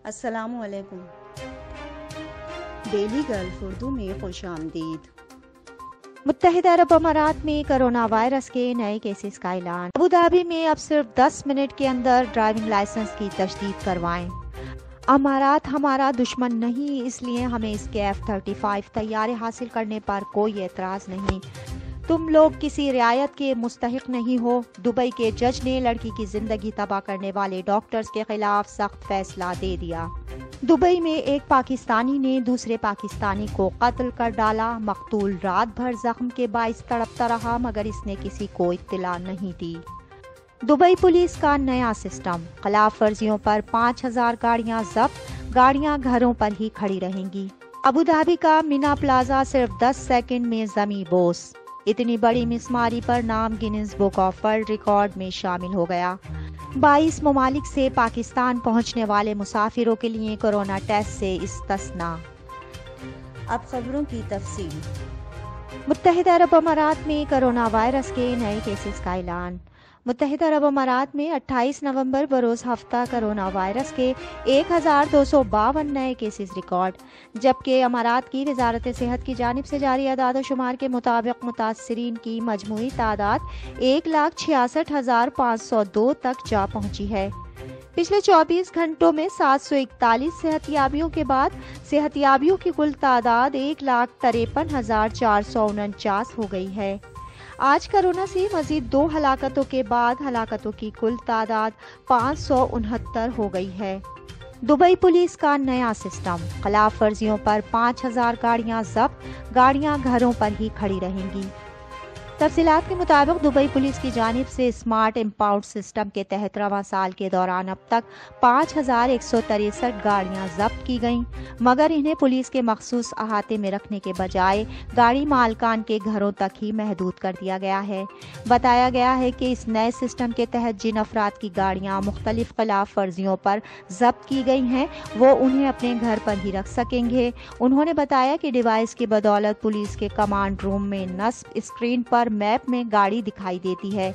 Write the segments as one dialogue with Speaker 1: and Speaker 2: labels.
Speaker 1: السلام علیکم۔ Daily golf Urdu میں خوش آمدید۔
Speaker 2: متحدہ عرب امارات میں کرونا وائرس کے نئے کیسز کا اعلان۔ ابوظہبی میں اب صرف 10 منٹ کے اندر ڈرائیونگ لائسنس کی تجدید کروائیں۔ امارات ہمارا دشمن نہیں، اس لیے ہمیں اس کے F-35 طیارے حاصل کرنے پر کوئی اعتراض نہیں۔ تم لوگ کسی رعایت کے مستحق نہیں ہو۔ دبئی کے جج نے لڑکی کی زندگی تباہ کرنے والے ڈاکٹرز کے خلاف سخت فیصلہ دے دیا۔ دبئی میں ایک پاکستانی نے دوسرے پاکستانی کو قتل کر ڈالا۔ مقتول رات بھر زخم کے باعث تڑپتا رہا مگر اس نے کسی کو اطلاع نہیں دی۔ دبئی پولیس کا نیا سسٹم، خلاف ورزیوں پر 5000 گاڑیاں ضبط، گاڑیاں گھروں پر ہی کھڑی رہیں گی۔ ابوظہبی کا مینا پلازا صرف 10 سیکنڈ میں زمیں بوس، اتنی بڑی مسماری پر نام gains book of world record میں شامل ہو گیا۔ 22 ممالک سے پاکستان پہنچنے والے مسافروں کے لیے کورونا ٹیسٹ سے استثناء۔
Speaker 1: اب خبروں کی تفصیل۔
Speaker 2: متحدہ عرب امارات میں کرونا وائرس کے نئے کیسز کا اعلان۔ متحدہ عرب امارات میں 28 نومبر بروز ہفتہ کرونا وائرس کے 1252 نئے کیسز ریکارڈ، جبکہ امارات کی وزارت صحت کی جانب سے جاری اعداد و شمار کے مطابق متاثرین کی مجموعی تعداد 1,66,502 تک جا پہنچی ہے۔ پچھلے 24 گھنٹوں میں 741 صحت یابیوں کے بعد صحت یابیوں کی کل تعداد 1,53,449 ہو گئی ہے۔ آج کورونا سے مزید 2 ہلاکتوں کے بعد ہلاکتوں کی کل تعداد 569 ہو گئی ہے۔ دبئی پولیس کا نیا سسٹم، خلاف ورزیوں پر 5000 گاڑیاں ضبط، گاڑیاں گھروں پر ہی کھڑی رہیں گی۔ تفصیلات کے مطابق دبئی پولیس کی جانب سے اسمارٹ امپاؤنڈ سسٹم کے تحت رواں سال کے دوران اب تک 5163 گاڑیاں ضبط کی گئیں، مگر انہیں پولیس کے مخصوص احاطے میں رکھنے کے بجائے گاڑی مالکان کے گھروں تک ہی محدود کر دیا گیا ہے۔ بتایا گیا ہے کہ اس نئے سسٹم کے تحت جن افراد کی گاڑیاں مختلف خلاف ورزیوں پر ضبط کی گئی ہیں وہ انہیں اپنے گھر پر ہی رکھ سکیں گے۔ انہوں نے بتایا کہ ڈیوائس کی بدولت پولیس کے کمانڈ روم میں نصب اسکرین پر میپ میں گاڑی دکھائی دیتی ہے۔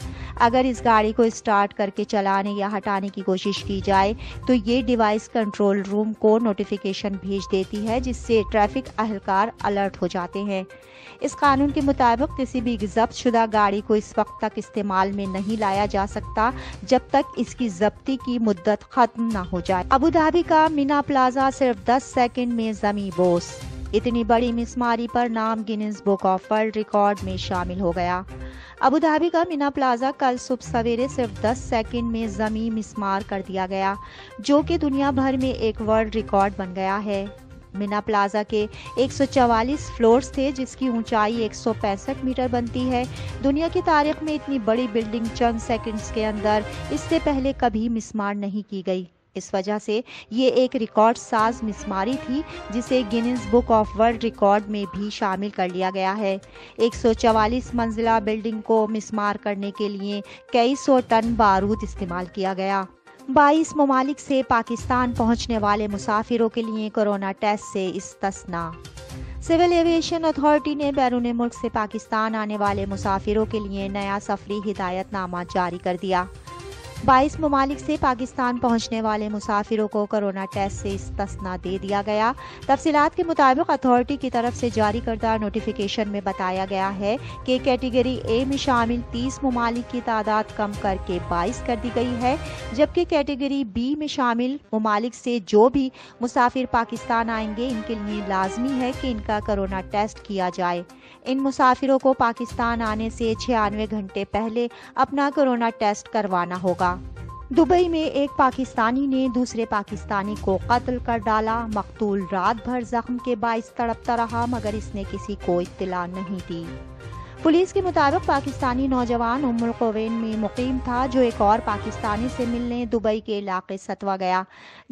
Speaker 2: اگر اس گاڑی کو اسٹارٹ کر کے چلانے یا ہٹانے کی کوشش کی جائے تو یہ ڈیوائس کنٹرول روم کو نوٹیفیکیشن بھیج دیتی ہے، جس سے ٹریفک اہلکار الرٹ ہو جاتے ہیں۔ اس قانون کے مطابق کسی بھی ضبط شدہ گاڑی کو اس وقت تک استعمال میں نہیں لایا جا سکتا جب تک اس کی ضبطی کی مدت ختم نہ ہو جائے۔ ابوظہبی کا مینا پلازا صرف 10 سیکنڈ میں زمیں بوس، اتنی بڑی مسماری پر نام gains book of world record میں شامل ہو گیا۔ ابوظہبی کا مینا پلازا کل صبح سویرے صرف 10 سیکنڈ میں زمیں مسمار کر دیا گیا، جو کہ دنیا بھر میں ایک ورلڈ ریکارڈ بن گیا ہے۔ مینا پلازا کے 144 فلورز تھے، جس کی اونچائی 165 میٹر بنتی ہے۔ دنیا کی تاریخ میں اتنی بڑی بلڈنگ چند سیکنڈز کے اندر اس سے پہلے کبھی مسمار نہیں کی گئی۔ اس وجہ سے یہ ایک ریکارڈ ساز مسماری تھی جسے gains book of world record میں بھی شامل کر لیا گیا ہے۔ 144 منزلہ بلڈنگ کو مسمار کرنے کے لیے کئی سو ٹن بارود استعمال کیا گیا۔ 22 ممالک سے پاکستان پہنچنے والے مسافروں کے لیے کورونا ٹیسٹ سے استثناء۔ سول ایویشن اتھارٹی نے بیرون ملک سے پاکستان آنے والے مسافروں کے لیے نیا سفری ہدایت نامہ جاری کر دیا۔ 22 ممالک سے پاکستان پہنچنے والے مسافروں کو کورونا ٹیسٹ سے استثناء دے دیا گیا۔ تفصیلات کے مطابق اتھارٹی کی طرف سے جاری کردہ نوٹیفیکیشن میں بتایا گیا ہے کہ کیٹیگری اے میں شامل 30 ممالک کی تعداد کم کر کے 22 کر دی گئی ہے، جبکہ کیٹیگری بی میں شامل ممالک سے جو بھی مسافر پاکستان آئیں گے ان کے لیے لازمی ہے کہ ان کا کورونا ٹیسٹ کیا جائے۔ ان مسافروں کو پاکستان آنے سے 96 گھنٹے پہلے اپنا کورونا ٹیسٹ کروانا ہوگا۔ دبئی میں ایک پاکستانی نے دوسرے پاکستانی کو قتل کر ڈالا۔ مقتول رات بھر زخم کے باعث تڑپتا رہا مگر اس نے کسی کو اطلاع نہیں دی۔ پولیس کے مطابق پاکستانی نوجوان ام القوین میں مقیم تھا، جو ایک اور پاکستانی سے ملنے دبئی کے علاقے ستوا گیا،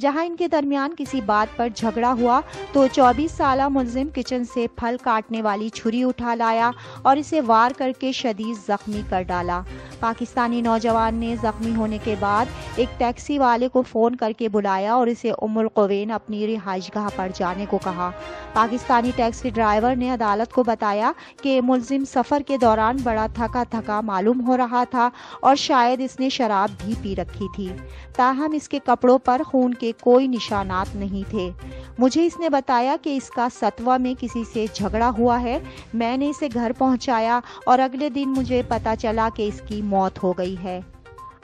Speaker 2: جہاں ان کے درمیان کسی بات پر جھگڑا ہوا تو 24 سالہ ملزم کچن سے پھل کاٹنے والی چھری اٹھا لایا اور اسے وار کر کے شدید زخمی کر ڈالا۔ پاکستانی نوجوان نے زخمی ہونے کے بعد ایک ٹیکسی والے کو فون کر کے بلایا اور اسے ام القوین اپنی رہائش گاہ پر جانے کو کہا۔ پاکستانی ٹیکسی ڈرائیور نے عدالت کو بتایا کہ ملزم سفر سفر کے دوران بڑا تھکا تھکا معلوم ہو رہا تھا اور شاید اس نے شراب بھی پی رکھی تھی، تاہم اس کے کپڑوں پر خون کے کوئی نشانات نہیں تھے۔ مجھے اس نے بتایا کہ اس کا ستوا میں کسی سے جھگڑا ہوا ہے۔ میں نے اسے گھر پہنچایا اور اگلے دن مجھے پتا چلا کہ اس کی موت ہو گئی ہے۔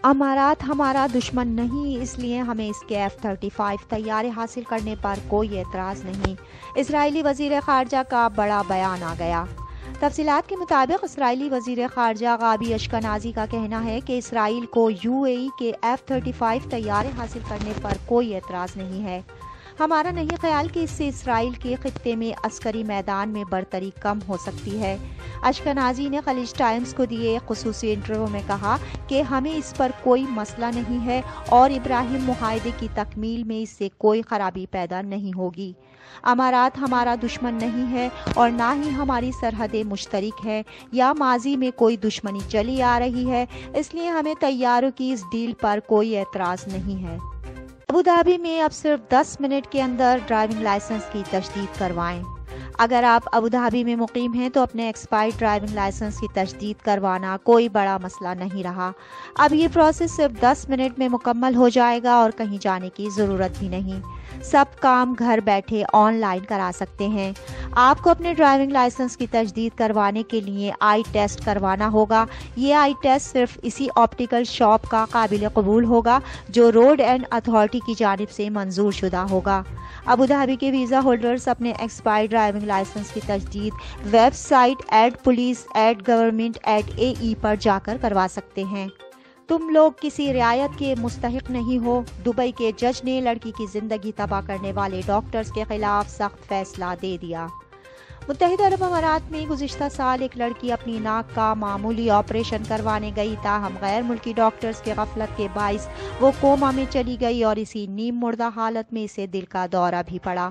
Speaker 2: امارات ہمارا دشمن نہیں، اس لیے ہمیں اس کے F-35 طیارے حاصل کرنے پر کوئی اعتراض نہیں۔ اسرائیلی وزیر خارجہ کا بڑا بیان آ گیا۔ تفصیلات کے مطابق اسرائیلی وزیر خارجہ غابی اشکنازی کا کہنا ہے کہ اسرائیل کو UAE کے F-35 طیارے حاصل کرنے پر کوئی اعتراض نہیں ہے۔ ہمارا نہیں خیال کہ اس سے اسرائیل کے خطے میں عسکری میدان میں برتری کم ہو سکتی ہے۔ اشکنازی نے خلیج ٹائمز کو دیے ایک خصوصی انٹرویو میں کہا کہ ہمیں اس پر کوئی مسئلہ نہیں ہے اور ابراہیم معاہدے کی تکمیل میں اس سے کوئی خرابی پیدا نہیں ہوگی۔ امارات ہمارا دشمن نہیں ہے اور نہ ہی ہماری سرحدیں مشترک ہے یا ماضی میں کوئی دشمنی چلی آ رہی ہے، اس لیے ہمیں طیاروں کی اس ڈیل پر کوئی اعتراض نہیں ہے۔ ابوظہبی میں اب صرف 10 منٹ کے اندر ڈرائیونگ لائسنس کی تجدید کروائیں۔ اگر آپ ابوظہبی میں مقیم ہیں تو اپنے ایکسپائرڈ ڈرائیونگ لائسنس کی تجدید کروانا کوئی بڑا مسئلہ نہیں رہا۔ اب یہ پروسیس صرف 10 منٹ میں مکمل ہو جائے گا اور کہیں جانے کی ضرورت بھی نہیں۔ سب کام گھر بیٹھے آن لائن کرا سکتے ہیں۔ آپ کو اپنے ڈرائیونگ لائسنس کی تجدید کروانے کے لیے آئی ٹیسٹ کروانا ہوگا۔ یہ آئی ٹیسٹ صرف اسی آپٹیکل شاپ کا قابل قبول ہوگا جو روڈ اینڈ اتھارٹی کی جانب سے منظور شدہ ہوگا۔ ابوظہبی کے ویزا ہولڈرز اپنے ایکسپائرڈ ڈرائیونگ لائسنس کی تجدید ویب سائٹ @police@government@ae پر جا کر کروا سکتے ہیں۔ تم لوگ کسی رعایت کے مستحق نہیں ہو۔ دبئی کے جج نے لڑکی کی زندگی تباہ کرنے والے ڈاکٹرز کے خلاف سخت فیصلہ دے دیا۔ متحدہ عرب امارات میں گزشتہ سال ایک لڑکی اپنی ناک کا معمولی آپریشن کروانے گئی، تاہم غیر ملکی ڈاکٹرز کے غفلت کے باعث وہ کوما میں چلی گئی اور اسی نیم مردہ حالت میں اسے دل کا دورہ بھی پڑا۔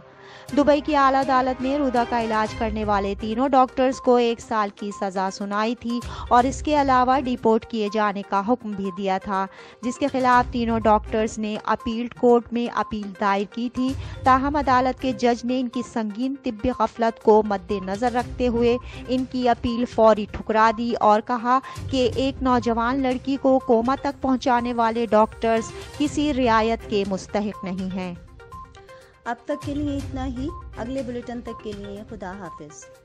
Speaker 2: دبئی کی اعلیٰ عدالت نے رودہ کا علاج کرنے والے تینوں ڈاکٹرز کو 1 سال کی سزا سنائی تھی اور اس کے علاوہ ڈیپورٹ کیے جانے کا حکم بھی دیا تھا، جس کے خلاف تینوں ڈاکٹرز نے اپیل کورٹ میں اپیل دائر کی تھی۔ تاہم عدالت کے جج نے ان کی سنگین طبی غفلت کو مد نظر رکھتے ہوئے ان کی اپیل فوری ٹھکرا دی اور کہا کہ ایک نوجوان لڑکی کو کوما تک پہنچانے والے ڈاکٹرز کسی رعایت کے مستحق نہیں ہیں۔
Speaker 1: اب تک کے لیے اتنا ہی۔ اگلے بلیٹن تک کے لیے خدا حافظ۔